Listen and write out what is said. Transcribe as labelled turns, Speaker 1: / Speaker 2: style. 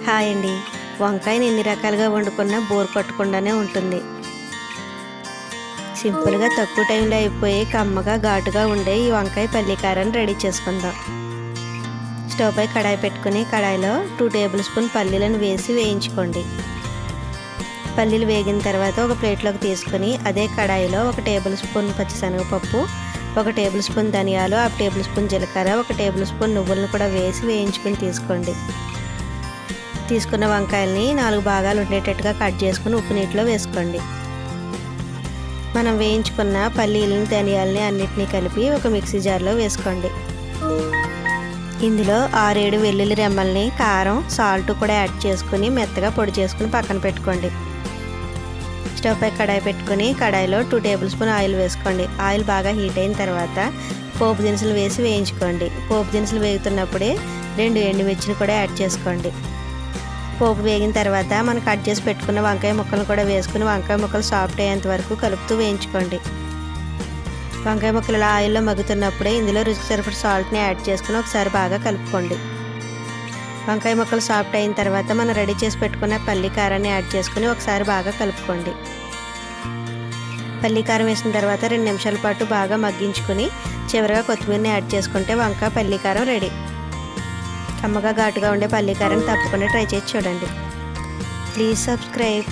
Speaker 1: Hi అండి. వంకాయని ఎన్ని రకాలుగా వండుకున్నా బోర్ కొట్టకుండానే ఉంటుంది. సింపుల్గా తక్కువ టైంలో అయిపోయి కమ్మగా ఘాటుగా ఉండే ఈ వంకాయ పల్లి కారాన్ని రెడీ చేసుకుందాం. స్టవ్ పై కడాయి పెట్టుకుని కడాయిలో 2 టేబుల్ స్పూన్ పల్లీలను వేసి వేయించుకోండి. పల్లీలు వేగిన తర్వాత ఒక ప్లేట్లోకి తీసుకుని అదే కడాయిలో 1 టేబుల్ స్పూన్ పచ్చిశనగపప్పు, 1 టేబుల్ స్పూన్ ధనియాలు, 1 టేబుల్ స్పూన్ జీలకర్ర, 1 టేబుల్ స్పూన్ నువ్వులను కూడా వేసి వేయించుకుని తీసుకోండి. తీసుకున్న వంకాయల్ని 4 భాగాలు ఉండేటట్టుగా కట్ చేసుకుని ఉప్పు నీటిలో వేసుకోండి. మనం వేయించుకున్న పల్లీలని ధనియాలని అన్నిటినీ కలిపి ఒక మిక్సీ జార్లో వేసుకోండి. ఇందులో 6-7 వెల్లుల్లి రెమ్మల్ని, కారం, సాల్ట్ కూడా యాడ్ చేసుకుని మెత్తగా పొడి చేసుకుని పక్కన పెట్టుకోండి. స్టవ్ పై కడాయి పెట్టుకుని కడాయిలో 2 టేబుల్ స్పూన్ ఆయిల్ వేసుకోండి. ఆయిల్ బాగా హీట్ అయిన తర్వాత పోపు దినుసులు వేసి వేయించుకోండి. పోపు దినుసులు వేగుతున్నప్పుడే 2 ఎండుమిర్చిని కూడా యాడ్ చేసుకోండి. పోపు వేగిన తర్వాత మనం కట్ చేసి పెట్టుకున్న వంకాయ ముక్కలను కూడా వేసుకుని వంకాయ ముక్కలు సాఫ్ట్ అయ్యేంత వరకు కలుపుతూ వేయించుకోండి. వంకాయ ముక్కలు ఇలా ఆయిల్లో మగ్గుతున్నప్పుడే ఇందులో రుచికి సరిపడా సాల్ట్ని యాడ్ చేసుకుని ఒకసారి బాగా కలుపుకోండి. వంకాయ ముక్కలు సాఫ్ట్ అయిన తర్వాత మనం రెడీ చేసి పెట్టుకున్న పల్లి కారాన్ని యాడ్ చేసుకుని ఒకసారి బాగా కలుపుకోండి. పల్లి కారం వేసిన తర్వాత 2 నిమిషాల పాటు బాగా మగ్గించుకుని చివరిగా కొత్తిమీరని యాడ్ చేసుకుంటే వంకాయ పల్లి కారం రెడీ. కమ్మగా ఘాటుగా ఉండే పల్లి కారాన్ని తప్పకుండా ట్రై చేసి చూడండి. Please subscribe.